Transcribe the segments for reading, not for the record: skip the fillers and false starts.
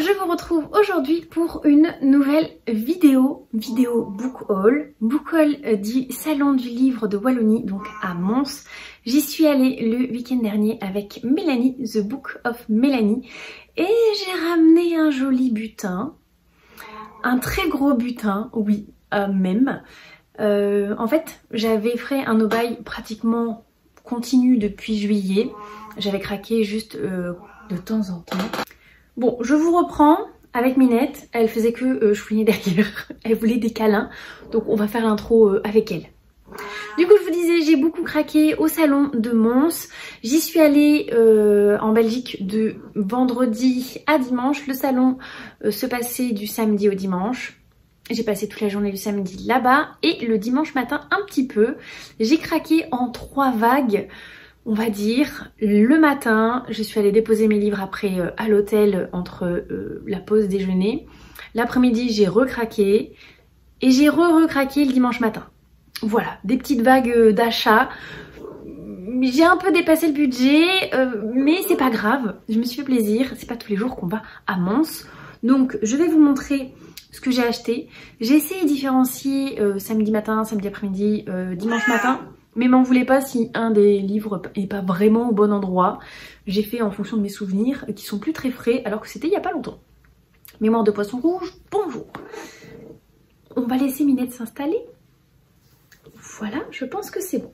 je vous retrouve aujourd'hui pour une nouvelle vidéo book haul du salon du livre de Wallonie, donc à Mons. J'y suis allée le week-end dernier avec Mélanie, The Book of Mélanie, et j'ai ramené un joli butin, un très gros butin, oui, même. En fait, j'avais fait un no-buy pratiquement continu depuis juillet. J'avais craqué juste de temps en temps. Bon, je vous reprends avec Minette. Elle faisait que chouiner derrière. Elle voulait des câlins. Donc on va faire l'intro avec elle. Du coup, je vous disais, j'ai beaucoup craqué au salon de Mons. J'y suis allée en Belgique de vendredi à dimanche. Le salon se passait du samedi au dimanche. J'ai passé toute la journée du samedi là-bas et le dimanche matin un petit peu. J'ai craqué en 3 vagues. On va dire, le matin, je suis allée déposer mes livres après à l'hôtel entre la pause déjeuner. L'après-midi, j'ai recraqué et j'ai recraqué le dimanche matin. Voilà, des petites vagues d'achat. J'ai un peu dépassé le budget, mais c'est pas grave. Je me suis fait plaisir. C'est pas tous les jours qu'on va à Mons. Donc, je vais vous montrer ce que j'ai acheté. J'ai essayé de différencier samedi matin, samedi après-midi, dimanche matin. Mais m'en voulez pas si un des livres est pas vraiment au bon endroit. J'ai fait en fonction de mes souvenirs qui sont plus très frais alors que c'était il y a pas longtemps. Mémoire de poisson rouge, bonjour. On va laisser Minette s'installer. Voilà, je pense que c'est bon.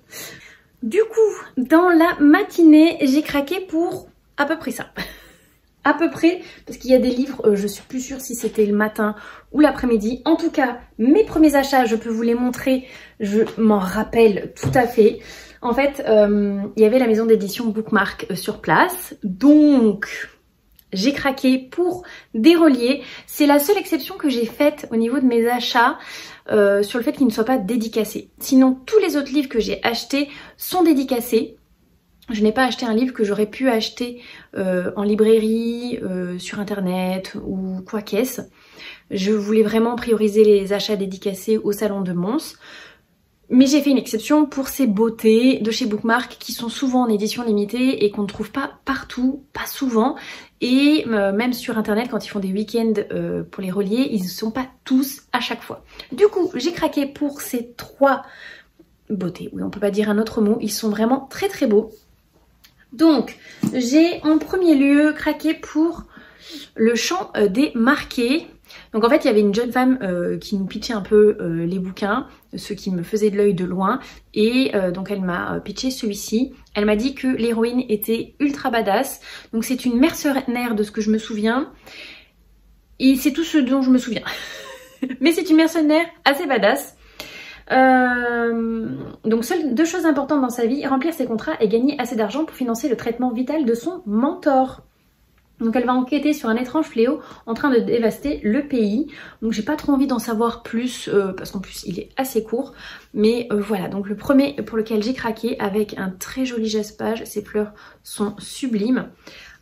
Du coup, dans la matinée, j'ai craqué pour à peu près ça. À peu près, parce qu'il y a des livres, je suis plus sûre si c'était le matin ou l'après-midi. En tout cas, mes premiers achats, je peux vous les montrer, je m'en rappelle tout à fait. En fait, il y avait la maison d'édition Bookmark sur place, donc j'ai craqué pour des reliés. C'est la seule exception que j'ai faite au niveau de mes achats sur le fait qu'ils ne soient pas dédicacés. Sinon, tous les autres livres que j'ai achetés sont dédicacés. Je n'ai pas acheté un livre que j'aurais pu acheter en librairie, sur internet ou quoi qu'est-ce. Je voulais vraiment prioriser les achats dédicacés au salon de Mons. Mais j'ai fait une exception pour ces beautés de chez Bookmark qui sont souvent en édition limitée et qu'on ne trouve pas partout, pas souvent. Et même sur internet, quand ils font des week-ends pour les reliés, ils ne sont pas tous à chaque fois. Du coup, j'ai craqué pour ces 3 beautés. Oui, on peut pas dire un autre mot. Ils sont vraiment très très beaux. Donc, j'ai en premier lieu craqué pour le chant des marqués. Donc en fait, il y avait une jeune femme qui nous pitchait un peu les bouquins, ceux qui me faisaient de l'œil de loin. Et donc elle m'a pitché celui-ci. Elle m'a dit que l'héroïne était ultra badass. Donc c'est une mercenaire de ce que je me souviens. Et c'est tout ce dont je me souviens. Mais c'est une mercenaire assez badass. Donc seules 2 choses importantes dans sa vie, remplir ses contrats et gagner assez d'argent pour financer le traitement vital de son mentor. Donc elle va enquêter sur un étrange fléau en train de dévaster le pays. Donc j'ai pas trop envie d'en savoir plus parce qu'en plus il est assez court. Mais voilà, donc le premier pour lequel j'ai craqué avec un très joli jaspage. Ces fleurs sont sublimes.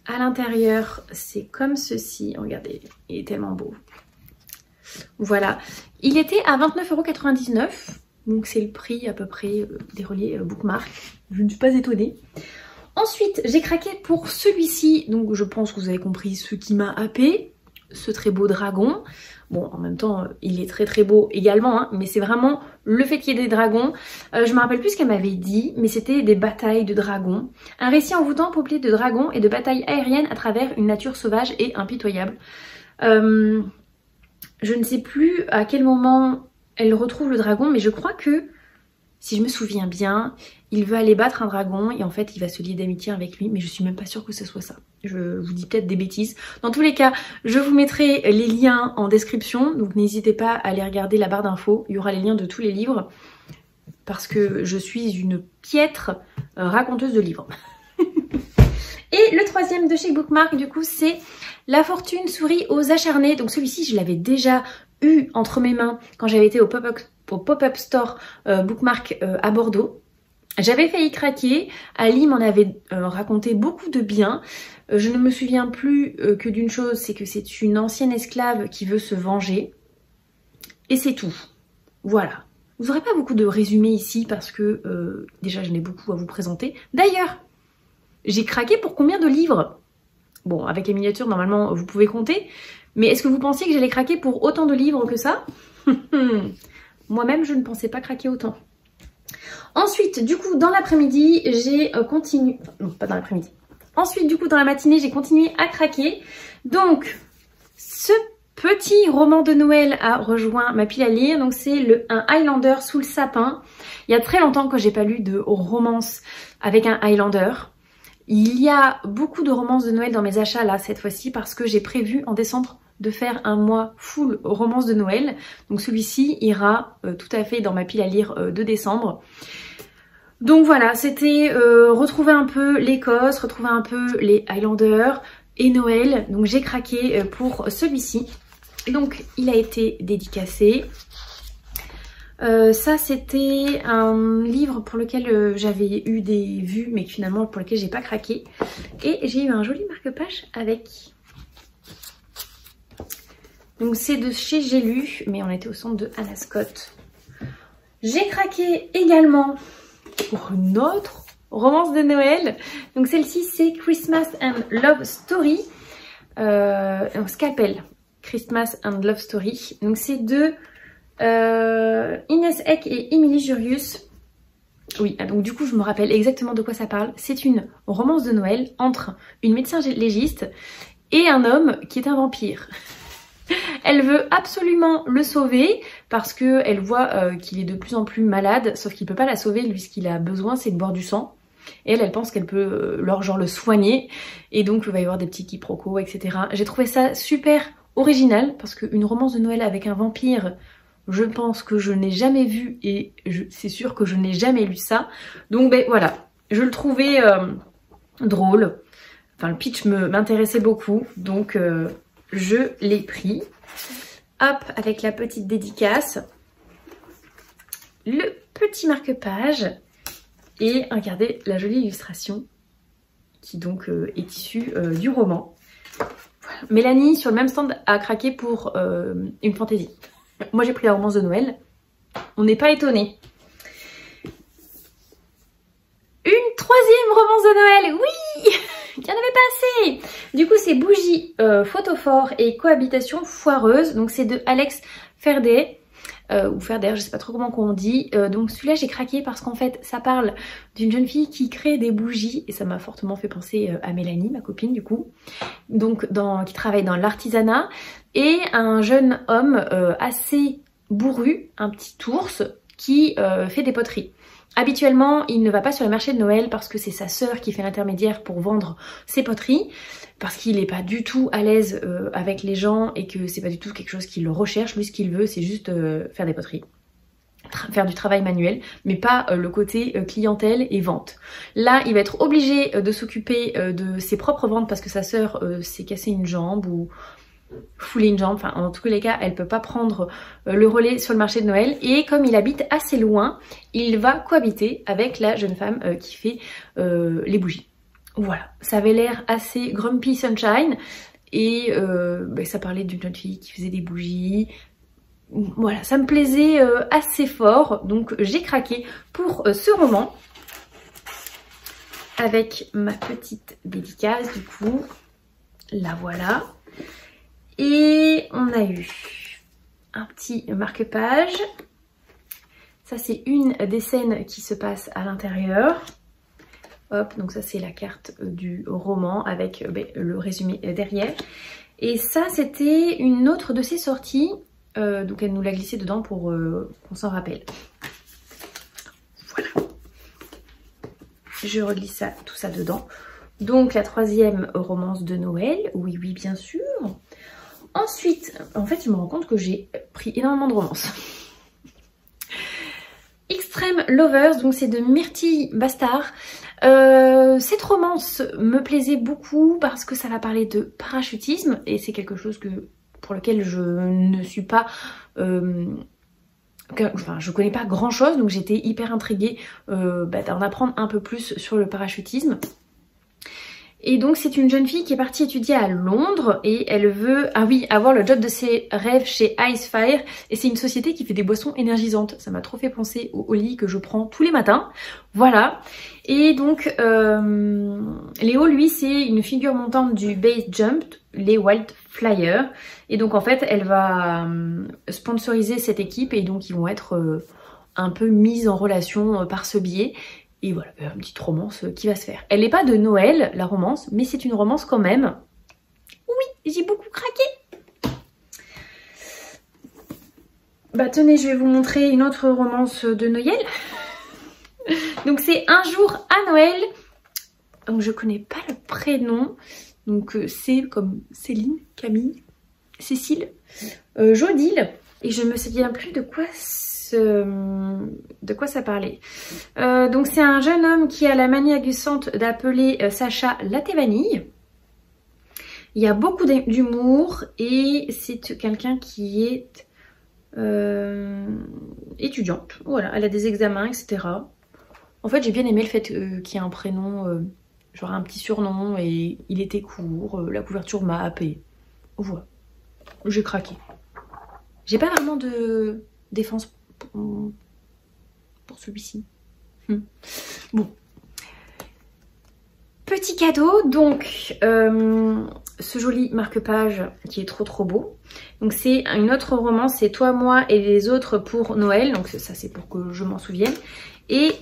À l'intérieur c'est comme ceci, regardez, il est tellement beau. Voilà, il était à 29,99 €, donc c'est le prix à peu près des reliés Bookmark, je ne suis pas étonnée. Ensuite, j'ai craqué pour celui-ci, donc je pense que vous avez compris ce qui m'a happé, ce très beau dragon. Bon, en même temps, il est très très beau également, hein, mais c'est vraiment le fait qu'il y ait des dragons. Je me rappelle plus ce qu'elle m'avait dit, mais c'était des batailles de dragons. Un récit envoûtant peuplé de dragons et de batailles aériennes à travers une nature sauvage et impitoyable. Je ne sais plus à quel moment elle retrouve le dragon, mais je crois que, si je me souviens bien, il veut aller battre un dragon et en fait il va se lier d'amitié avec lui, mais je suis même pas sûre que ce soit ça. Je vous dis peut-être des bêtises. Dans tous les cas, je vous mettrai les liens en description, donc n'hésitez pas à aller regarder la barre d'infos, il y aura les liens de tous les livres, parce que je suis une piètre raconteuse de livres. Et le troisième de chez Bookmark, du coup, c'est La fortune sourit aux acharnés. Donc celui-ci, je l'avais déjà eu entre mes mains quand j'avais été au pop-up store Bookmark à Bordeaux. J'avais failli craquer. Ali m'en avait raconté beaucoup de bien. Je ne me souviens plus que d'une chose, c'est que c'est une ancienne esclave qui veut se venger. Et c'est tout. Voilà. Vous n'aurez pas beaucoup de résumés ici parce que déjà, je n'ai beaucoup à vous présenter. D'ailleurs, j'ai craqué pour combien de livres? Bon, avec les miniatures, normalement, vous pouvez compter. Mais est-ce que vous pensiez que j'allais craquer pour autant de livres que ça? Moi-même, je ne pensais pas craquer autant. Ensuite, du coup, dans l'après-midi, j'ai continué... Non, pas dans l'après-midi. Ensuite, du coup, dans la matinée, j'ai continué à craquer. Donc, ce petit roman de Noël a rejoint ma pile à lire. Donc, c'est un Highlander sous le sapin. Il y a très longtemps que j'ai pas lu de romance avec un Highlander. Il y a beaucoup de romances de Noël dans mes achats là cette fois-ci parce que j'ai prévu en décembre de faire un mois full romance de Noël. Donc celui-ci ira tout à fait dans ma pile à lire de décembre. Donc voilà, c'était retrouver un peu l'Écosse, retrouver un peu les Highlanders et Noël. Donc j'ai craqué pour celui-ci. Donc il a été dédicacé. Ça c'était un livre pour lequel j'avais eu des vues mais finalement pour lequel j'ai pas craqué. Et j'ai eu un joli marque-page avec. Donc c'est de chez J'ai lu, mais on était au centre de Anna Scott. J'ai craqué également pour une autre romance de Noël. Donc celle-ci c'est Christmas and Love Story. Scalpel. Christmas and Love Story. Donc c'est de Inès Eck et Émilie Jurius. Oui, donc du coup je me rappelle exactement de quoi ça parle. C'est une romance de Noël entre une médecin légiste et un homme qui est un vampire. Elle veut absolument le sauver parce qu'elle voit qu'il est de plus en plus malade, sauf qu'il peut pas la sauver, lui ce qu'il a besoin c'est de boire du sang. Et elle pense qu'elle peut genre le soigner et donc il va y avoir des petits quiproquos, etc. J'ai trouvé ça super original parce qu'une romance de Noël avec un vampire, je pense que je n'ai jamais vu et c'est sûr que je n'ai jamais lu ça. Donc ben voilà, je le trouvais drôle. Enfin le pitch m'intéressait beaucoup donc je l'ai pris. Hop, avec la petite dédicace. Le petit marque-page. Et regardez la jolie illustration qui donc est issue du roman. Voilà. Mélanie sur le même stand a craqué pour une fantaisie. Moi j'ai pris la romance de Noël. On n'est pas étonnés. Une troisième romance de Noël, oui. Il n'y en avait pas assez. Du coup c'est Bougie, Photophore et Cohabitation foireuse. Donc c'est de Alex Ferdet. Ou Ferder, je sais pas trop comment on dit. Donc celui-là j'ai craqué parce qu'en fait ça parle d'une jeune fille qui crée des bougies et ça m'a fortement fait penser à Mélanie, ma copine du coup. Donc qui travaille dans l'artisanat et un jeune homme assez bourru, un petit ours qui fait des poteries. Habituellement, il ne va pas sur les marchés de Noël parce que c'est sa sœur qui fait l'intermédiaire pour vendre ses poteries, parce qu'il n'est pas du tout à l'aise avec les gens et que c'est pas du tout quelque chose qu'il recherche. Lui, ce qu'il veut, c'est juste faire des poteries, faire du travail manuel, mais pas le côté clientèle et vente. Là, il va être obligé de s'occuper de ses propres ventes parce que sa sœur s'est cassé une jambe ou fouler une jambe, enfin en tous les cas elle peut pas prendre le relais sur le marché de Noël et comme il habite assez loin il va cohabiter avec la jeune femme qui fait les bougies. Voilà, ça avait l'air assez Grumpy Sunshine et ça parlait d'une jeune fille qui faisait des bougies. Voilà, ça me plaisait assez fort donc j'ai craqué pour ce roman avec ma petite dédicace du coup, la voilà. Et on a eu un petit marque-page. Ça c'est une des scènes qui se passe à l'intérieur. Hop, donc ça c'est la carte du roman avec le résumé derrière. Et ça c'était une autre de ses sorties. Donc elle nous l'a glissé dedans pour qu'on s'en rappelle. Voilà. Je reglisse tout ça dedans. Donc la troisième romance de Noël. Oui, oui, bien sûr. Ensuite, en fait, je me rends compte que j'ai pris énormément de romances. Extreme Lovers, donc c'est de Myrtille Bastard. Cette romance me plaisait beaucoup parce que ça va parler de parachutisme et c'est quelque chose pour lequel je ne suis pas... Enfin, je connais pas grand chose, donc j'étais hyper intriguée d'en apprendre un peu plus sur le parachutisme. Et donc c'est une jeune fille qui est partie étudier à Londres et elle veut, avoir le job de ses rêves chez Icefire et c'est une société qui fait des boissons énergisantes. Ça m'a trop fait penser au Oli que je prends tous les matins. Voilà. Et donc Léo, lui, c'est une figure montante du base jump, les Wildflyers. Et donc en fait, elle va sponsoriser cette équipe et donc ils vont être un peu mis en relation par ce biais. Et voilà, une petite romance qui va se faire. Elle n'est pas de Noël, la romance, mais c'est une romance quand même. Oui, j'ai beaucoup craqué. Bah tenez, je vais vous montrer une autre romance de Noël. Donc c'est Un jour à Noël. Donc je connais pas le prénom. Donc c'est comme Céline, Camille, Cécile, Jodile. Et je me souviens plus de quoi ça parlait. Donc c'est un jeune homme qui a la manie agaçante d'appeler Sacha latte vanille. Il y a beaucoup d'humour et c'est quelqu'un qui est étudiante. Voilà, elle a des examens, etc. En fait, j'ai bien aimé le fait qu'il y ait un prénom, genre un petit surnom, et il était court, la couverture m'a happé. Voilà, j'ai craqué. J'ai pas vraiment de défense pour celui-ci. Bon. Petit cadeau, donc ce joli marque-page qui est trop beau. Donc c'est une autre romance, c'est Toi, moi et les autres pour Noël. Donc ça c'est pour que je m'en souvienne. Et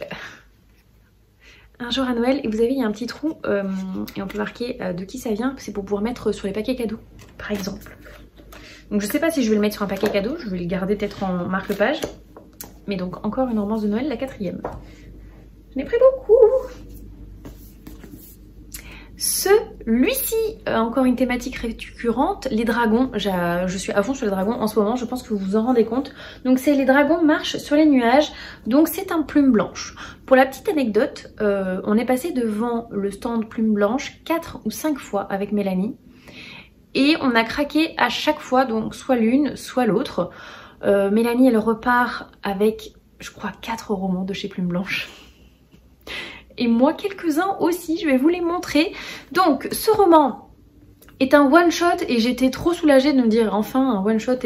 Un jour à Noël, et vous avez, il y a un petit trou et on peut marquer de qui ça vient. C'est pour pouvoir mettre sur les paquets cadeaux, par exemple. Donc je sais pas si je vais le mettre sur un paquet cadeau, je vais le garder peut-être en marque-page. Mais donc encore une romance de Noël, la 4e. J'en ai pris beaucoup. Celui-ci, encore une thématique récurrente, les dragons. Je suis à fond sur les dragons en ce moment, je pense que vous vous en rendez compte. Donc c'est Les dragons marchent sur les nuages, donc c'est un plume blanche. Pour la petite anecdote, on est passé devant le stand plume blanche 4 ou 5 fois avec Mélanie. Et on a craqué à chaque fois, donc soit l'une, soit l'autre. Mélanie, elle repart avec, je crois, 4 romans de chez Plume Blanche. Et moi, quelques-uns aussi, je vais vous les montrer. Donc, ce roman est un one-shot et j'étais trop soulagée de me dire enfin un one-shot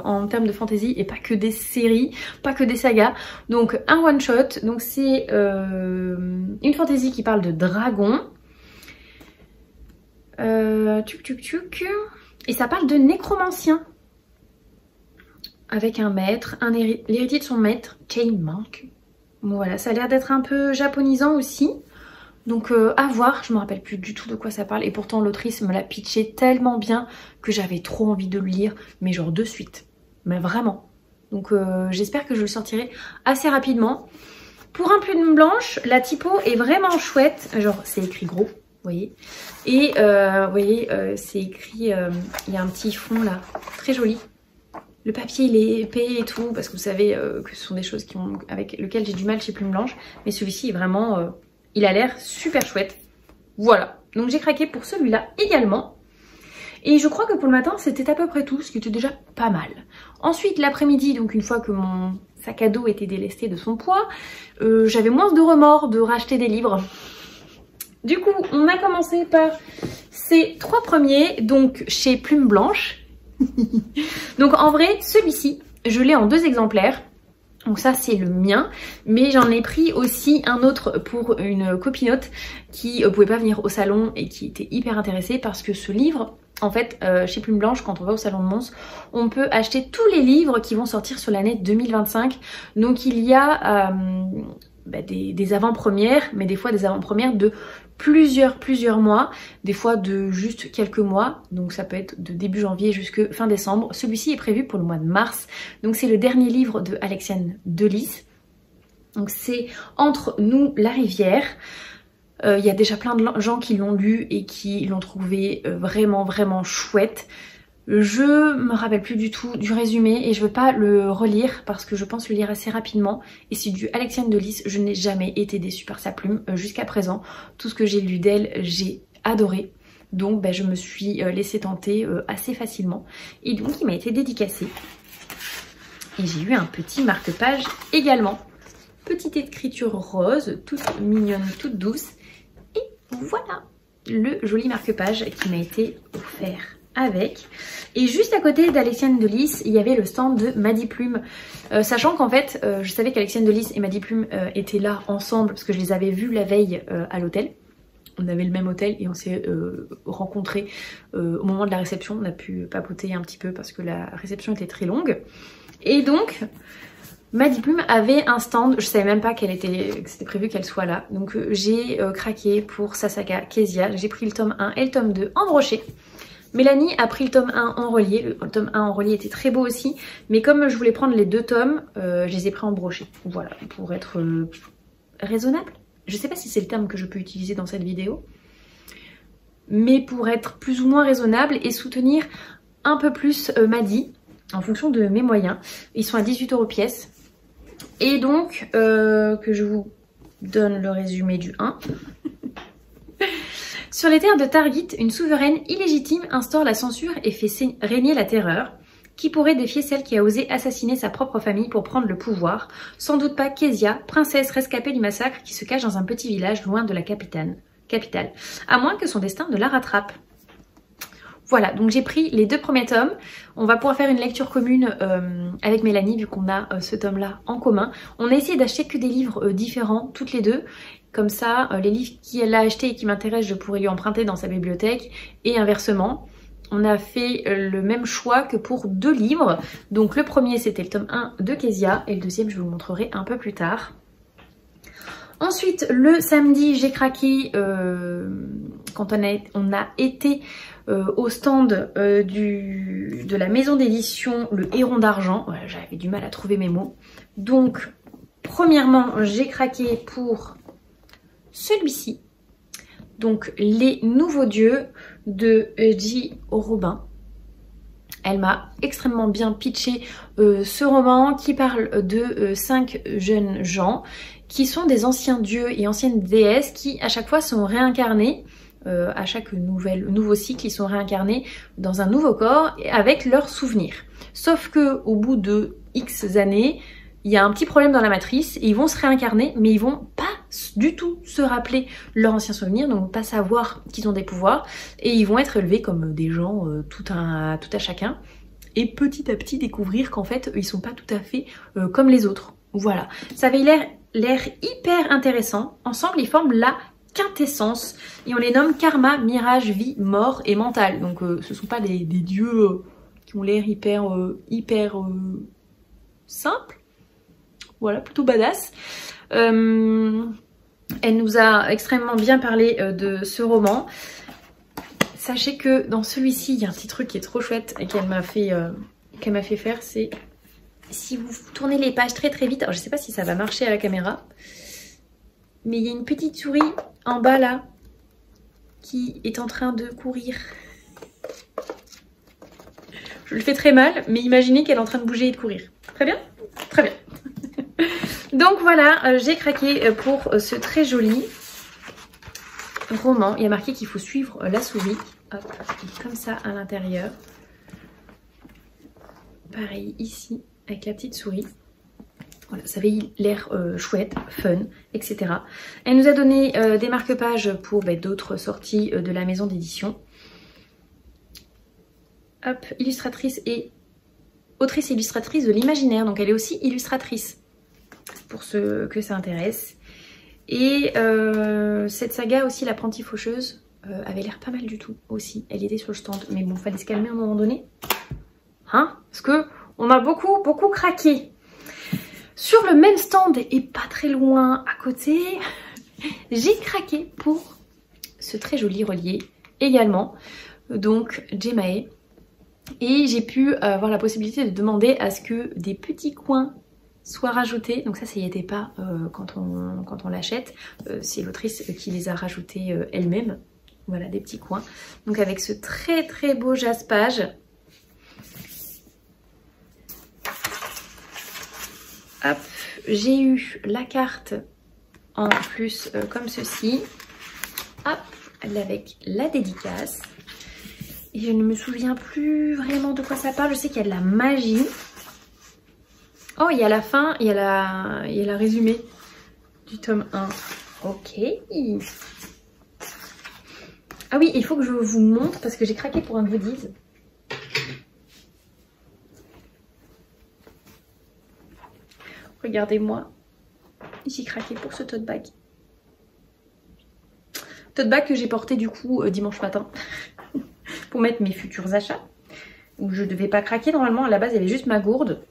en termes de fantasy et pas que des séries, pas que des sagas. Donc, un one-shot, donc c'est une fantasy qui parle de dragons. Et ça parle de nécromancien. Avec un maître, l'héritier de son maître, Chain Monk. Voilà, ça a l'air d'être un peu japonisant aussi. Donc à voir, je me rappelle plus du tout de quoi ça parle. Et pourtant l'autrice me l'a pitché tellement bien que j'avais trop envie de le lire, mais genre de suite. Mais vraiment. Donc j'espère que je le sortirai assez rapidement. Pour un plume blanche, la typo est vraiment chouette. Genre c'est écrit gros, vous voyez. Et vous voyez, c'est écrit, il y a un petit fond là, très joli. Le papier il est épais et tout, parce que vous savez que ce sont des choses avec lesquelles j'ai du mal chez Plume Blanche. Mais celui-ci est vraiment, il a l'air super chouette. Voilà, donc j'ai craqué pour celui-là également. Et je crois que pour le matin c'était à peu près tout, ce qui était déjà pas mal. Ensuite l'après-midi, donc une fois que mon sac à dos était délesté de son poids, j'avais moins de remords de racheter des livres. Du coup on a commencé par ces 3 premiers, donc chez Plume Blanche. Donc en vrai celui-ci je l'ai en 2 exemplaires, donc ça c'est le mien, mais j'en ai pris aussi un autre pour une copinote qui pouvait pas venir au salon et qui était hyper intéressée parce que ce livre en fait chez Plume Blanche, quand on va au salon de Mons, on peut acheter tous les livres qui vont sortir sur l'année 2025. Donc il y a des avant-premières, mais des fois des avant-premières de plusieurs mois, des fois de juste quelques mois, donc ça peut être de début janvier jusque fin décembre. Celui-ci est prévu pour le mois de mars, donc c'est le dernier livre de Alexiane Delis. Donc c'est Entre nous la rivière. Il y a déjà plein de gens qui l'ont lu et qui l'ont trouvé vraiment chouette. Je me rappelle plus du tout du résumé et je veux pas le relire parce que je pense le lire assez rapidement. Et c'est du Alexiane Delis, je n'ai jamais été déçue par sa plume jusqu'à présent. Tout ce que j'ai lu d'elle, j'ai adoré. Donc je me suis laissée tenter assez facilement. Et donc il m'a été dédicacé. Et j'ai eu un petit marque-page également. Petite écriture rose, toute mignonne, toute douce. Et voilà le joli marque-page qui m'a été offert avec. Et juste à côté d'Alexiane de Lys, il y avait le stand de Maddy Plume. Sachant qu'en fait, je savais qu'Alexiane de Lys et Maddy Plume étaient là ensemble parce que je les avais vus la veille à l'hôtel. On avait le même hôtel et on s'est rencontrés au moment de la réception. On a pu papoter un petit peu parce que la réception était très longue. Et donc, Maddy Plume avait un stand, je savais même pas que c'était prévu qu'elle soit là. Donc j'ai craqué pour sa saga Kezia. J'ai pris le tome 1 et le tome 2 en broché. Mélanie a pris le tome 1 en relié. Le tome 1 en relié était très beau aussi. Mais comme je voulais prendre les 2 tomes, je les ai pris en broché. Voilà, pour être raisonnable. Je sais pas si c'est le terme que je peux utiliser dans cette vidéo. Mais pour être plus ou moins raisonnable et soutenir un peu plus Maddy, en fonction de mes moyens. Ils sont à 18 € pièce. Et donc, que je vous donne le résumé du 1. Sur les terres de Targit, une souveraine illégitime instaure la censure et fait régner la terreur. Qui pourrait défier celle qui a osé assassiner sa propre famille pour prendre le pouvoir? Sans doute pas Kezia, princesse rescapée du massacre qui se cache dans un petit village loin de la capitale. À moins que son destin ne la rattrape. Voilà, donc j'ai pris les 2 premiers tomes. On va pouvoir faire une lecture commune avec Mélanie vu qu'on a ce tome-là en commun. On a essayé d'acheter que des livres différents, toutes les deux. Comme ça, les livres qu'elle a achetés et qui m'intéressent, je pourrais lui emprunter dans sa bibliothèque et inversement. On a fait le même choix que pour 2 livres. Donc le premier c'était le tome 1 de Kezia et le deuxième je vous le montrerai un peu plus tard. Ensuite le samedi j'ai craqué quand on a été au stand de la maison d'édition Le Héron d'Argent. Ouais, j'avais du mal à trouver mes mots. Donc premièrement j'ai craqué pour celui-ci. Donc Les Nouveaux Dieux de J. Robin. Elle m'a extrêmement bien pitché ce roman qui parle de 5 jeunes gens qui sont des anciens dieux et anciennes déesses qui à chaque fois sont réincarnés. À chaque nouveau cycle, ils sont réincarnés dans un nouveau corps avec leurs souvenirs. Sauf que au bout de X années, il y a un petit problème dans la matrice et ils vont se réincarner, mais ils vont pas du tout se rappeler leurs anciens souvenirs, donc pas savoir qu'ils ont des pouvoirs, et ils vont être élevés comme des gens tout à chacun, et petit à petit découvrir qu'en fait ils sont pas tout à fait comme les autres. Voilà, ça avait l'air hyper intéressant. Ensemble ils forment la quintessence et on les nomme karma, mirage, vie, mort et mental. Donc ce sont pas des dieux qui ont l'air hyper simples. Voilà, plutôt badass. Elle nous a extrêmement bien parlé de ce roman. Sachez que dans celui-ci, il y a un petit truc qui est trop chouette et qu'elle m'a fait faire, c'est si vous tournez les pages très vite, alors je sais pas si ça va marcher à la caméra, mais il y a une petite souris en bas là qui est en train de courir. Je le fais très mal, mais imaginez qu'elle est en train de bouger et de courir. Très bien? Très bien. Donc voilà, j'ai craqué pour ce très joli roman. Il y a marqué qu'il faut suivre la souris. Hop, comme ça à l'intérieur. Pareil ici, avec la petite souris. Voilà, ça avait l'air chouette, fun, etc. Elle nous a donné des marque-pages pour d'autres sorties de la maison d'édition. Hop, illustratrice et autrice et illustratrice de l'imaginaire. Donc elle est aussi illustratrice, pour ceux que ça intéresse. Et cette saga aussi, l'apprentie faucheuse, avait l'air pas mal du tout aussi. Elle était sur le stand, mais bon, fallait se calmer à un moment donné. Hein? Parce que on a beaucoup craqué. Sur le même stand et pas très loin à côté, j'ai craqué pour ce très joli relié également. Donc Jemae. Et j'ai pu avoir la possibilité de demander à ce que des petits coins soient rajoutés. Donc ça y était pas quand on l'achète. C'est l'autrice qui les a rajoutés elle-même. Voilà, des petits coins. Donc avec ce très beau jaspage. Hop, j'ai eu la carte en plus comme ceci. Hop, avec la dédicace. Et je ne me souviens plus vraiment de quoi ça parle. Je sais qu'il y a de la magie. Oh, il y a la fin, il y a la résumé du tome 1. Ok. Ah oui, il faut que je vous montre parce que j'ai craqué pour un goodies. regardez-moi. J'ai craqué pour ce tote bag. Tote bag que j'ai porté du coup dimanche matin pour mettre mes futurs achats. Donc je devais pas craquer normalement, à la base il y avait juste ma gourde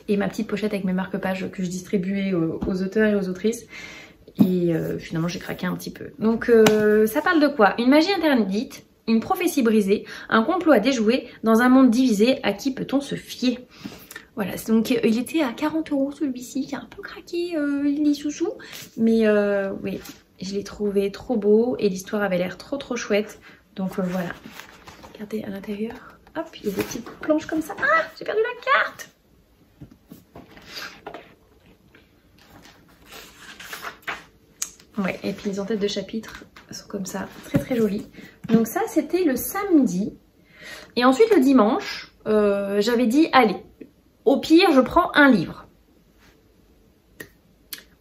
et ma petite pochette avec mes marque-pages que je distribuais aux auteurs et aux autrices. Et finalement j'ai craqué un petit peu. Donc ça parle de quoi? Une magie interdite, une prophétie brisée, un complot à déjouer, dans un monde divisé, à qui peut-on se fier? Voilà, donc il était à 40 € celui-ci, j'ai un peu craqué les sous-sous, mais oui, je l'ai trouvé trop beau et l'histoire avait l'air trop chouette. Donc voilà, regardez à l'intérieur, hop, il y a des petites planches comme ça. Ah, j'ai perdu la carte! Ouais, et puis les en-têtes de chapitre sont comme ça, très jolies. Donc ça, c'était le samedi. Et ensuite, le dimanche, j'avais dit, allez, au pire, je prends un livre.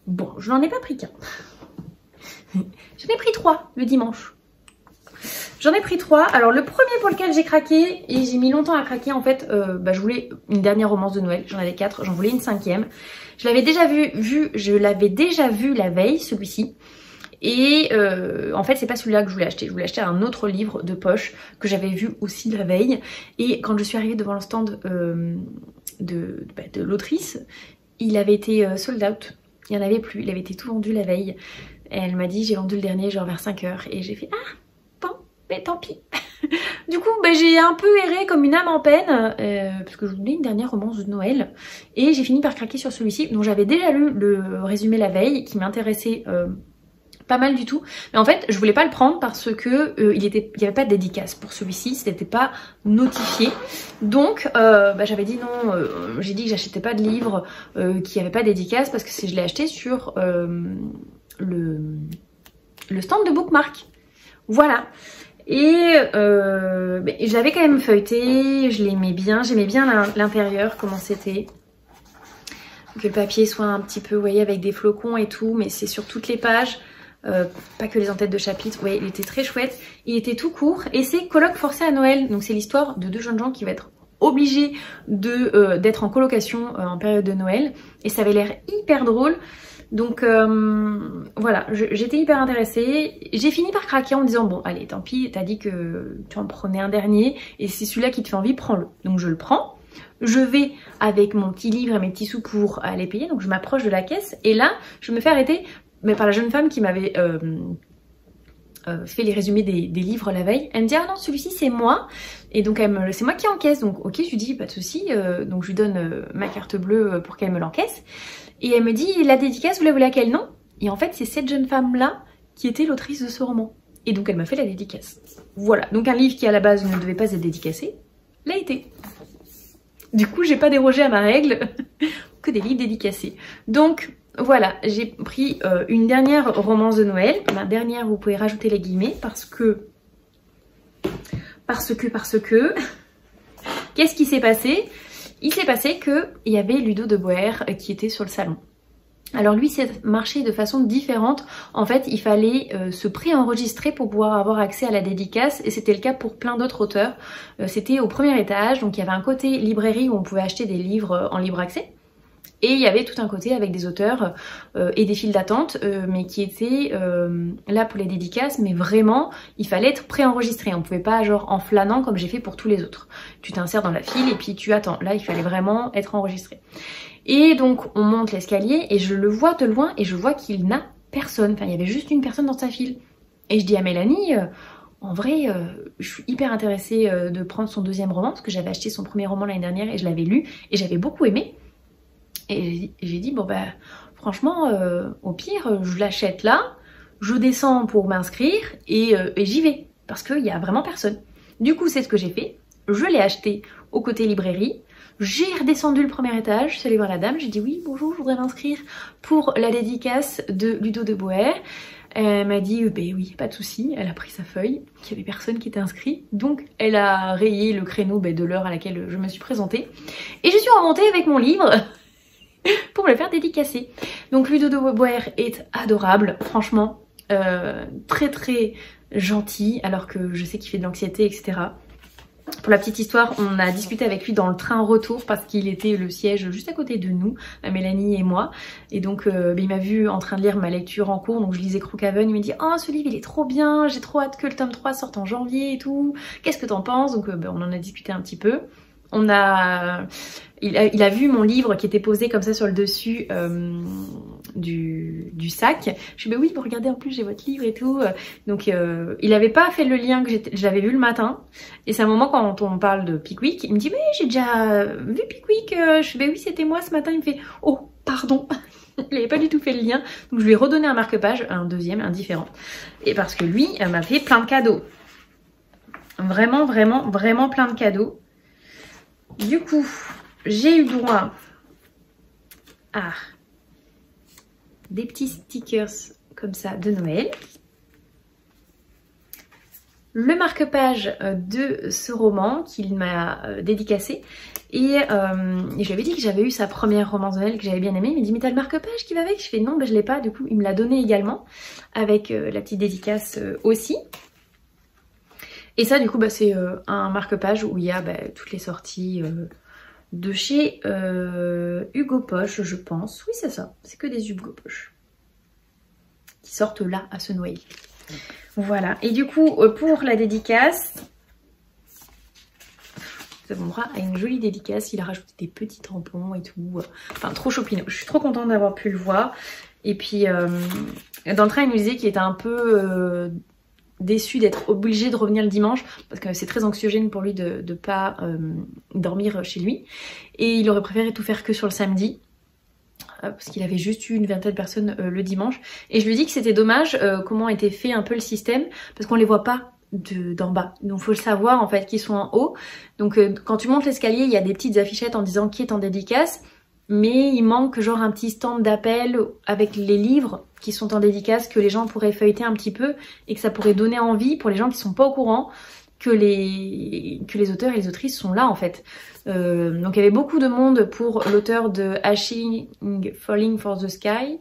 Bon, je n'en ai pas pris qu'un. J'en ai pris 3 le dimanche. J'en ai pris 3. Alors, le premier pour lequel j'ai craqué, et j'ai mis longtemps à craquer, en fait, je voulais une dernière romance de Noël. J'en avais 4, j'en voulais une 5e. Je l'avais déjà vu la veille, celui-ci. Et en fait c'est pas celui-là que je voulais acheter, je voulais acheter un autre livre de poche que j'avais vu aussi la veille. Et quand je suis arrivée devant le stand de l'autrice, il avait été sold out, il n'y en avait plus, il avait été tout vendu la veille. Et elle m'a dit j'ai vendu le dernier genre vers 5 h et j'ai fait ah bon mais tant pis. Du coup j'ai un peu erré comme une âme en peine parce que je voulais une dernière romance de Noël et j'ai fini par craquer sur celui-ci dont j'avais déjà lu le résumé la veille qui m'intéressait pas mal du tout, mais en fait je voulais pas le prendre parce que il y avait pas de dédicace pour celui-ci, c'était pas notifié. Donc j'avais dit non, j'ai dit que j'achetais pas de livre qui avait pas de dédicace parce que je l'ai acheté sur le stand de Bookmark. Voilà. Et j'avais quand même feuilleté, je l'aimais bien, j'aimais bien l'intérieur, comment c'était. Que le papier soit un petit peu, vous voyez, avec des flocons et tout, mais c'est sur toutes les pages. Pas que les en-têtes de chapitre, ouais, il était très chouette, il était tout court et c'est colloque forcé à Noël, donc c'est l'histoire de 2 jeunes gens qui vont être obligés d'être en colocation en période de Noël et ça avait l'air hyper drôle. Donc voilà, j'étais hyper intéressée, j'ai fini par craquer en me disant bon allez tant pis, t'as dit que tu en prenais un dernier et c'est celui-là qui te fait envie, prends-le. Donc je le prends, je vais avec mon petit livre et mes petits sous pour aller payer, donc je m'approche de la caisse et là je me fais arrêter mais par la jeune femme qui m'avait fait les résumés des livres la veille. Elle me dit ah non celui-ci c'est moi, et donc c'est moi qui encaisse, donc ok je lui dis pas de souci, donc je lui donne ma carte bleue pour qu'elle me l'encaisse et elle me dit la dédicace vous la voulez à quel nom? Et en fait c'est cette jeune femme là qui était l'autrice de ce roman et donc elle m'a fait la dédicace. Voilà, donc un livre qui à la base ne devait pas être dédicacé l'a été. Du coup j'ai pas dérogé à ma règle que des livres dédicacés. Donc voilà, j'ai pris une dernière romance de Noël. Ma dernière, vous pouvez rajouter les guillemets parce que... Qu'est-ce qui s'est passé? Il s'est passé qu'il y avait Ludo de Boer qui était sur le salon. Alors lui, c'est marché de façon différente. En fait, il fallait se pré-enregistrer pour pouvoir avoir accès à la dédicace et c'était le cas pour plein d'autres auteurs. C'était au premier étage, donc il y avait un côté librairie où on pouvait acheter des livres en libre accès. Et il y avait tout un côté avec des auteurs et des files d'attente, mais qui étaient là pour les dédicaces, mais vraiment, il fallait être préenregistré. On pouvait pas genre en flânant comme j'ai fait pour tous les autres. Tu t'insères dans la file et puis tu attends. Là, il fallait vraiment être enregistré. Et donc, on monte l'escalier et je le vois de loin et je vois qu'il n'a personne. Enfin, il y avait juste une personne dans sa file. Et je dis à Mélanie... en vrai, je suis hyper intéressée de prendre son deuxième roman parce que j'avais acheté son premier roman l'année dernière et je l'avais lu et j'avais beaucoup aimé. Et j'ai dit bon bah franchement au pire je l'achète là, je descends pour m'inscrire et j'y vais parce qu'il y a vraiment personne. Du coup c'est ce que j'ai fait, je l'ai acheté au côté librairie, j'ai redescendu le premier étage, je suis allée voir la dame, j'ai dit oui bonjour je voudrais m'inscrire pour la dédicace de Ludo de Boer. Elle m'a dit ben oui pas de souci, elle a pris sa feuille, qu'il y avait personne qui était inscrit, donc elle a rayé le créneau de l'heure à laquelle je me suis présentée et je suis remontée avec mon livre pour me le faire dédicacer. Donc Ludo de Boer est adorable, franchement, très gentil, alors que je sais qu'il fait de l'anxiété, etc. Pour la petite histoire, on a discuté avec lui dans le train retour parce qu'il était le siège juste à côté de nous, Mélanie et moi. Et donc il m'a vu en train de lire ma lecture en cours, donc je lisais Crookhaven. Il m'a dit « Oh, ce livre il est trop bien, j'ai trop hâte que le tome 3 sorte en janvier et tout. Qu'est-ce que t'en penses ?» Donc on en a discuté un petit peu. Il a vu mon livre qui était posé comme ça sur le dessus du sac. Je lui ai dit oui, vous regardez, en plus j'ai votre livre et tout. Donc il avait pas fait le lien que j'avais vu le matin. Et c'est un moment quand on parle de Pickwick, il me dit mais j'ai déjà vu Pickwick. Je lui ai dit oui, c'était moi ce matin. Il me fait oh pardon. Il n'avait pas du tout fait le lien. Donc je lui ai redonné un marque-page, un deuxième, un différent. Et parce que lui m'a fait plein de cadeaux. Vraiment, vraiment, vraiment plein de cadeaux. Du coup, j'ai eu droit à des petits stickers comme ça de Noël. Le marque-page de ce roman qu'il m'a dédicacé. Et je lui avais dit que j'avais eu sa première romance de Noël que j'avais bien aimée. Il m'a dit mais t'as le marque-page qui va avec? Je fais non, je l'ai pas. Du coup, il me l'a donné également avec la petite dédicace aussi. Et ça du coup c'est un marque-page où il y a toutes les sorties de chez Hugo Poche, je pense. Oui c'est ça, c'est que des Hugo Poche qui sortent là à ce Noël. Voilà, et du coup pour la dédicace, mon bras a une jolie dédicace, il a rajouté des petits tampons et tout. Enfin trop chopino, je suis trop contente d'avoir pu le voir. Et puis dans le train il nous disait qu'il était un peu... déçu d'être obligé de revenir le dimanche parce que c'est très anxiogène pour lui de ne pas dormir chez lui et il aurait préféré tout faire que sur le samedi parce qu'il avait juste eu une vingtaine de personnes le dimanche et je lui dis que c'était dommage comment était fait un peu le système parce qu'on les voit pas d'en bas, donc faut le savoir en fait qu'ils sont en haut. Donc quand tu montes l'escalier il y a des petites affichettes en disant qui est en dédicace, mais il manque genre un petit stand d'appel avec les livres qui sont en dédicace que les gens pourraient feuilleter un petit peu et que ça pourrait donner envie pour les gens qui sont pas au courant que les auteurs et les autrices sont là en fait. Donc il y avait beaucoup de monde pour l'auteur de Ashes Falling for the Sky.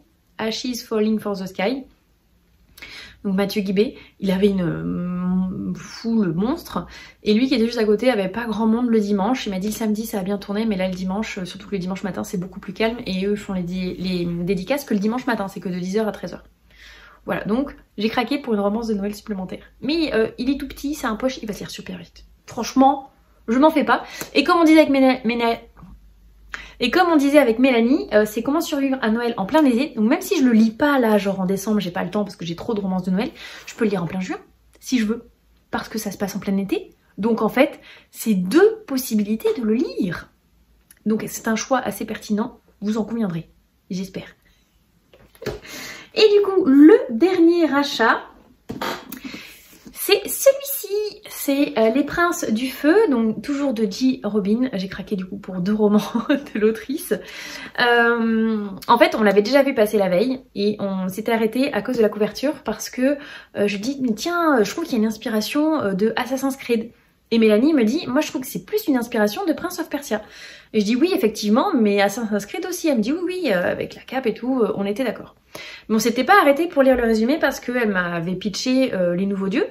Donc Mathieu Guibé, il avait une foule monstre et lui qui était juste à côté avait pas grand monde le dimanche. Il m'a dit le samedi ça a bien tourné mais là le dimanche, surtout que le dimanche matin c'est beaucoup plus calme et eux font les dédicaces que le dimanche matin, c'est que de 10h à 13h. Voilà, donc j'ai craqué pour une romance de Noël supplémentaire. Mais il est tout petit, c'est un poche, il va se lire super vite. Franchement, je m'en fais pas. Et comme on disait avec Mélanie, c'est comment survivre à Noël en plein été. Donc même si je le lis pas là, genre en décembre, j'ai pas le temps parce que j'ai trop de romances de Noël, je peux le lire en plein juin, si je veux. Parce que ça se passe en plein été. Donc en fait, c'est deux possibilités de le lire. Donc c'est un choix assez pertinent, vous en conviendrez, j'espère. Et du coup, le dernier achat, c'est celui-ci, c'est Les Princes du Feu, donc toujours de J. Robin. J'ai craqué du coup pour 2 romans de l'autrice. En fait, on l'avait déjà vu passer la veille et on s'était arrêté à cause de la couverture parce que je dis tiens, je trouve qu'il y a une inspiration de Assassin's Creed. Et Mélanie me dit, moi je trouve que c'est plus une inspiration de Prince of Persia. Et je dis oui effectivement, mais Assassin's Creed aussi. Elle me dit oui, avec la cape et tout, on était d'accord. Mais on s'était pas arrêté pour lire le résumé parce qu'elle m'avait pitché Les Nouveaux Dieux.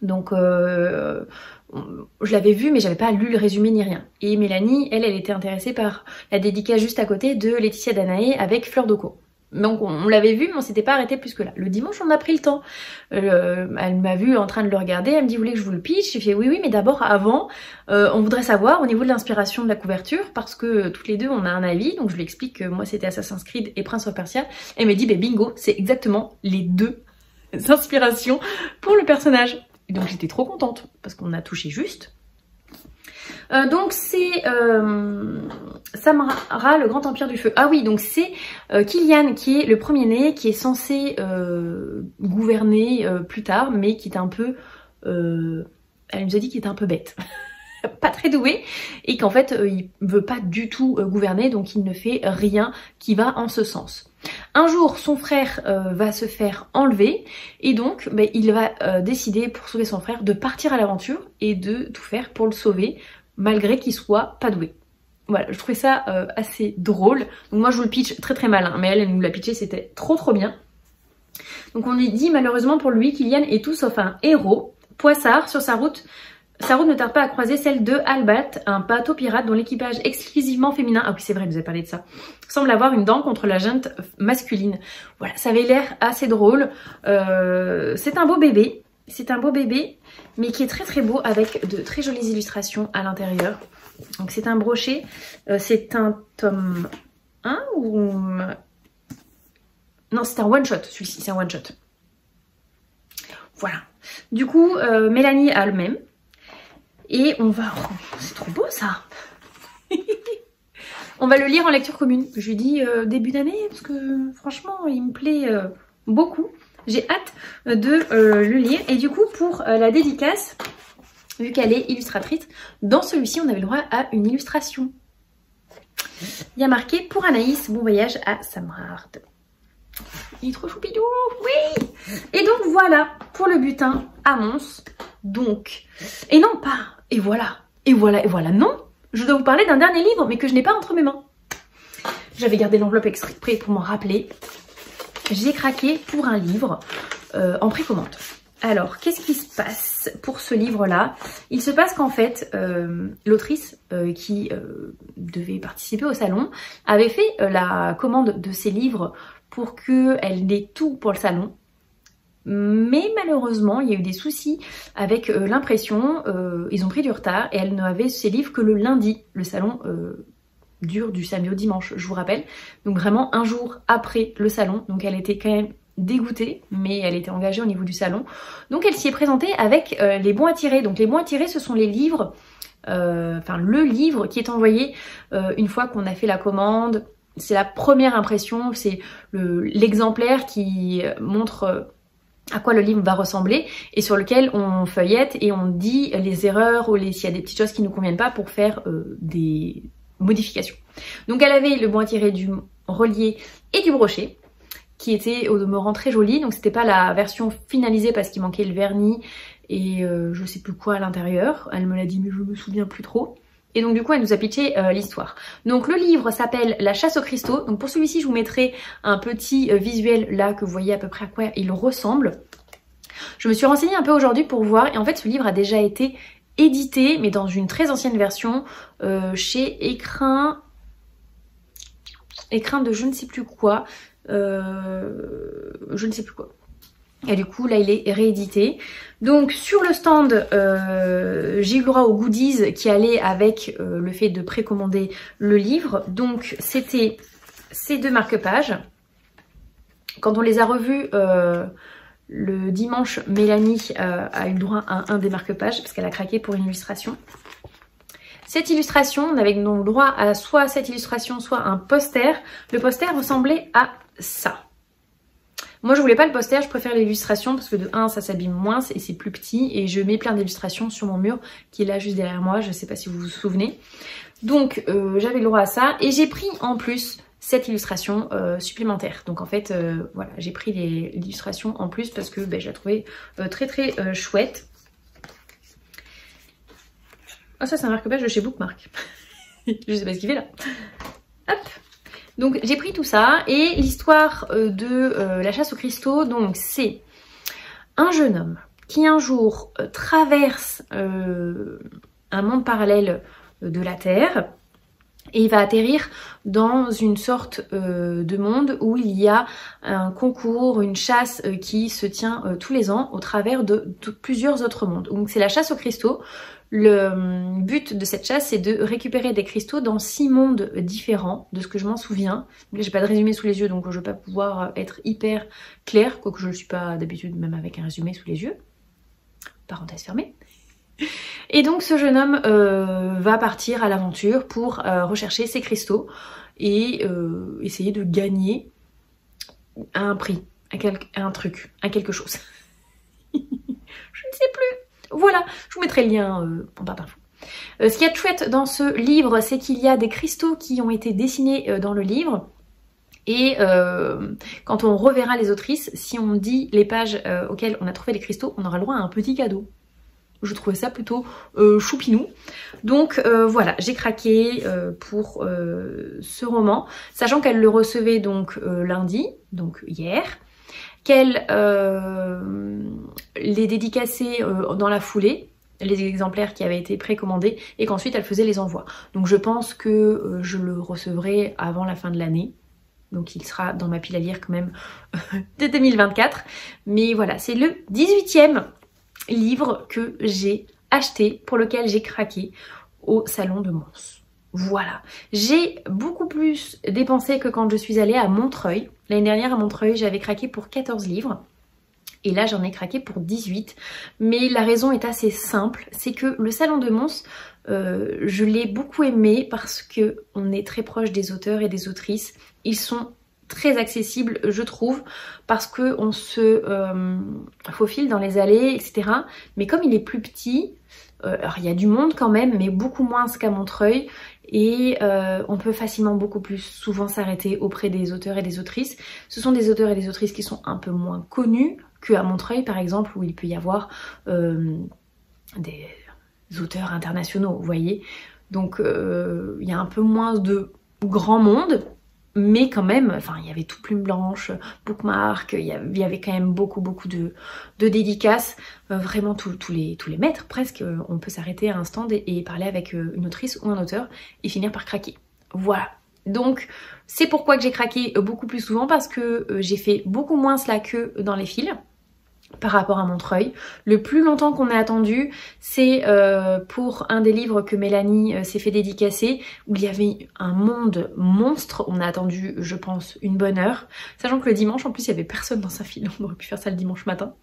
Donc je l'avais vu mais j'avais pas lu le résumé ni rien. Et Mélanie, elle était intéressée par la dédicace juste à côté de Laetitia Danaé avec Fleur de Co. Donc on l'avait vu mais on s'était pas arrêté plus que là. Le dimanche on a pris le temps. Elle m'a vu en train de le regarder, elle me dit vous voulez que je vous le pitch? J'ai fait oui mais d'abord avant on voudrait savoir au niveau de l'inspiration de la couverture parce que toutes les deux on a un avis. Donc je lui explique que moi c'était Assassin's Creed et Prince of Persia. Elle me dit bingo, c'est exactement les deux inspirations pour le personnage. Et donc j'étais trop contente parce qu'on a touché juste. Donc c'est Samara, le grand empire du feu. Ah oui, donc c'est Kylian qui est le premier-né, qui est censé gouverner plus tard, mais qui est un peu... elle nous a dit qu'il était un peu bête. Pas très doué, et qu'en fait il veut pas du tout gouverner, donc il ne fait rien qui va en ce sens. Un jour son frère va se faire enlever et donc il va décider pour sauver son frère de partir à l'aventure et de tout faire pour le sauver malgré qu'il soit pas doué. Voilà, je trouvais ça assez drôle. Donc moi je vous le pitch très très mal, hein, mais elle nous l'a pitché, c'était trop bien. Donc on lui dit malheureusement pour lui, Kylian est tout sauf un héros. Poissard sur sa route Sa route ne tarde pas à croiser celle de Albat, un bateau pirate dont l'équipage exclusivement féminin, ah oui c'est vrai, vous avez parlé de ça, semble avoir une dent contre la junte masculine. Voilà, ça avait l'air assez drôle. C'est un beau bébé, mais qui est très très beau avec de très jolies illustrations à l'intérieur. Donc c'est un brochet, c'est un tome 1 ou... Non, c'est un one shot, celui-ci, c'est un one shot. Voilà. Du coup, Mélanie a le même. Et on va... Oh, c'est trop beau ça. On va le lire en lecture commune. Je lui dis début d'année parce que franchement il me plaît beaucoup. J'ai hâte de le lire. Et du coup pour la dédicace, vu qu'elle est illustratrice, dans celui-ci on avait le droit à une illustration. Il y a marqué pour Anaïs, bon voyage à Samrard. Il est trop choupidou, oui. Et donc voilà pour le butin à Mons. Donc, et non pas, et voilà, non. Je dois vous parler d'un dernier livre, mais que je n'ai pas entre mes mains. J'avais gardé l'enveloppe exprès pour m'en rappeler. J'ai craqué pour un livre en précommande. Alors, qu'est-ce qui se passe pour ce livre-là? Il se passe qu'en fait, l'autrice qui devait participer au salon avait fait la commande de ses livres pour qu'elle ait tout pour le salon. Mais malheureusement, il y a eu des soucis avec l'impression, ils ont pris du retard et elle n'avait ses livres que le lundi. Le salon dure du samedi au dimanche, je vous rappelle. Donc vraiment un jour après le salon, donc elle était quand même dégoûtée, mais elle était engagée au niveau du salon. Donc elle s'y est présentée avec les bons à tirer. Donc les bons à tirer, ce sont les livres, enfin le livre qui est envoyé une fois qu'on a fait la commande. C'est la première impression, c'est l'exemplaire qui montre... à quoi le livre va ressembler et sur lequel on feuillette et on dit les erreurs ou s'il y a des petites choses qui ne nous conviennent pas pour faire des modifications. Donc elle avait le bon à tirer du relié et du brochet qui était au demeurant très joli. Donc c'était pas la version finalisée parce qu'il manquait le vernis et je sais plus quoi à l'intérieur. Elle me l'a dit mais je me souviens plus trop. Et donc du coup elle nous a pitché l'histoire. Donc le livre s'appelle La chasse aux cristaux. Donc pour celui-ci je vous mettrai un petit visuel là que vous voyez à peu près à quoi il ressemble. Je me suis renseignée un peu aujourd'hui pour voir et en fait ce livre a déjà été édité mais dans une très ancienne version chez Écrin de je ne sais plus quoi. Et du coup là il est réédité. Donc sur le stand j'ai eu le droit aux goodies qui allaient avec le fait de précommander le livre. Donc c'était ces deux marque-pages. Quand on les a revus le dimanche, Mélanie a eu le droit à un des marque-pages parce qu'elle a craqué pour une illustration. Cette illustration, on avait donc le droit à soit cette illustration, soit un poster. Le poster ressemblait à ça. Moi je voulais pas le poster, je préfère l'illustration parce que de 1 ça s'abîme moins et c'est plus petit et je mets plein d'illustrations sur mon mur qui est là juste derrière moi, je sais pas si vous vous souvenez. Donc j'avais le droit à ça et j'ai pris en plus cette illustration supplémentaire. Donc en fait voilà, j'ai pris l'illustration en plus parce que je la trouvais très très chouette. Ah ça c'est un marque-page de chez Bookmark. Je sais pas ce qu'il fait là. Hop. Donc j'ai pris tout ça et l'histoire de la chasse aux cristaux, donc c'est un jeune homme qui un jour traverse un monde parallèle de la Terre et il va atterrir dans une sorte de monde où il y a un concours, une chasse qui se tient tous les ans au travers de plusieurs autres mondes. Donc c'est la chasse aux cristaux. Le but de cette chasse, c'est de récupérer des cristaux dans 6 mondes différents, de ce que je m'en souviens. J'ai pas de résumé sous les yeux, donc je vais pas pouvoir être hyper claire, quoique je ne le suis pas d'habitude, même avec un résumé sous les yeux. Parenthèse fermée. Et donc ce jeune homme va partir à l'aventure pour rechercher ces cristaux et essayer de gagner un prix, un truc, quelque chose. Je ne sais plus. Voilà, je vous mettrai le lien en barre d'infos. Ce qu'il y a de chouette dans ce livre, c'est qu'il y a des cristaux qui ont été dessinés dans le livre. Et quand on reverra les autrices, si on dit les pages auxquelles on a trouvé les cristaux, on aura le droit à un petit cadeau. Je trouvais ça plutôt choupinou. Donc voilà, j'ai craqué pour ce roman, sachant qu'elle le recevait donc lundi, donc hier, qu'elle les dédicaçait dans la foulée, les exemplaires qui avaient été précommandés et qu'ensuite elle faisait les envois. Donc je pense que je le recevrai avant la fin de l'année. Donc il sera dans ma pile à lire quand même de 2024. Mais voilà, c'est le 18e livre que j'ai acheté, pour lequel j'ai craqué au salon de Mons. Voilà, j'ai beaucoup plus dépensé que quand je suis allée à Montreuil. L'année dernière à Montreuil, j'avais craqué pour 14 livres. Et là, j'en ai craqué pour 18. Mais la raison est assez simple, c'est que le salon de Mons, je l'ai beaucoup aimé parce que on est très proche des auteurs et des autrices. Ils sont très accessibles, je trouve, parce que on se faufile dans les allées, etc. Mais comme il est plus petit, alors il y a du monde quand même, mais beaucoup moins qu'à Montreuil. Et on peut facilement beaucoup plus souvent s'arrêter auprès des auteurs et des autrices. Ce sont des auteurs et des autrices qui sont un peu moins connus qu'à Montreuil par exemple, où il peut y avoir des auteurs internationaux, vous voyez. Donc il y a un peu moins de grand monde, mais quand même, enfin il y avait tout Plume Blanche, Bookmark, il y avait quand même beaucoup de dédicaces, vraiment tous les maîtres presque, on peut s'arrêter à un stand et parler avec une autrice ou un auteur et finir par craquer. Voilà. Donc c'est pourquoi que j'ai craqué beaucoup plus souvent, parce que j'ai fait beaucoup moins la queue dans les files par rapport à Montreuil. Le plus longtemps qu'on a attendu, c'est pour un des livres que Mélanie s'est fait dédicacer, où il y avait un monde monstre. On a attendu, je pense, une bonne heure. Sachant que le dimanche, en plus, il y avait personne dans sa file. On aurait pu faire ça le dimanche matin.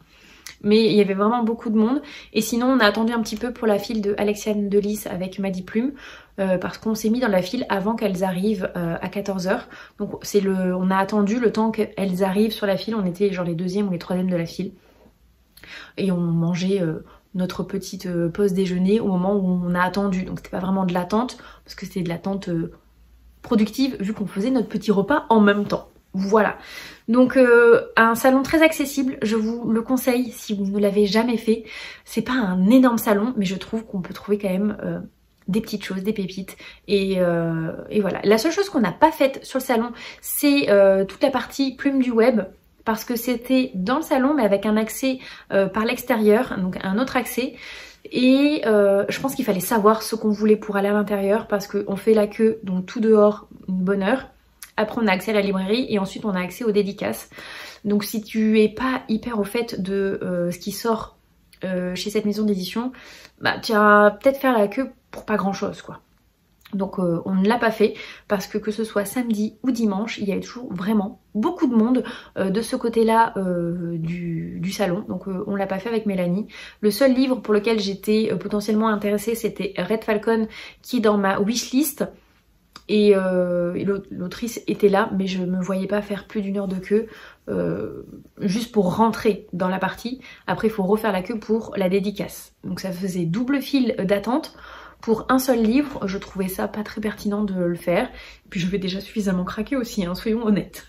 Mais il y avait vraiment beaucoup de monde. Et sinon, on a attendu un petit peu pour la file de Alexiane Delis avec Maddy Plume, parce qu'on s'est mis dans la file avant qu'elles arrivent à 14 h. Donc on a attendu le temps qu'elles arrivent sur la file. On était genre les 2e ou les 3e de la file. Et on mangeait notre petite pause déjeuner au moment où on a attendu. Donc c'était pas vraiment de l'attente, parce que c'était de l'attente productive, vu qu'on faisait notre petit repas en même temps. Voilà. Donc un salon très accessible, je vous le conseille si vous ne l'avez jamais fait. C'est pas un énorme salon, mais je trouve qu'on peut trouver quand même des petites choses, des pépites. Et voilà. La seule chose qu'on n'a pas faite sur le salon, c'est toute la partie plume du web, parce que c'était dans le salon mais avec un accès par l'extérieur, donc un autre accès. Et je pense qu'il fallait savoir ce qu'on voulait pour aller à l'intérieur, parce qu'on fait la queue donc tout dehors une bonne heure. Après on a accès à la librairie et ensuite on a accès aux dédicaces. Donc si tu es pas hyper au fait de ce qui sort chez cette maison d'édition, bah tu vas peut-être faire la queue pour pas grand chose quoi. Donc on ne l'a pas fait, parce que ce soit samedi ou dimanche, il y avait toujours vraiment beaucoup de monde de ce côté-là du salon. Donc on l'a pas fait avec Mélanie. Le seul livre pour lequel j'étais potentiellement intéressée, c'était Red Falcon, qui est dans ma wishlist. Et l'autrice était là, mais je me voyais pas faire plus d'1 heure de queue juste pour rentrer dans la partie. Après il faut refaire la queue pour la dédicace. Donc ça faisait double file d'attente. Pour un seul livre, je trouvais ça pas très pertinent de le faire. Et puis je vais déjà suffisamment craquer aussi, hein, soyons honnêtes.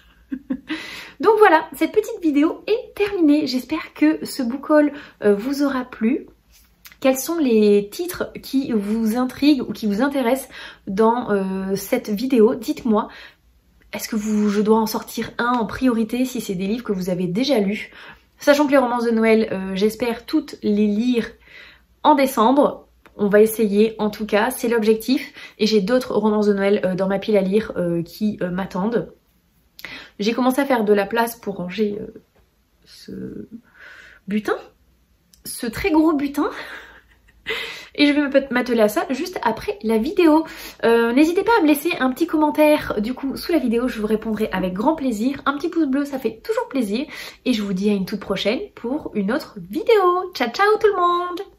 Donc voilà, cette petite vidéo est terminée. J'espère que ce book haul vous aura plu. Quels sont les titres qui vous intriguent ou qui vous intéressent dans cette vidéo? Dites-moi. Est-ce que je dois en sortir un en priorité si c'est des livres que vous avez déjà lus? Sachant que les romances de Noël, j'espère toutes les lire en décembre. On va essayer, en tout cas, c'est l'objectif. Et j'ai d'autres romances de Noël dans ma pile à lire qui m'attendent. J'ai commencé à faire de la place pour ranger ce butin, ce très gros butin. Et je vais m'atteler à ça juste après la vidéo. N'hésitez pas à me laisser un petit commentaire du coup sous la vidéo, je vous répondrai avec grand plaisir. Un petit pouce bleu, ça fait toujours plaisir. Et je vous dis à une toute prochaine pour une autre vidéo. Ciao ciao tout le monde!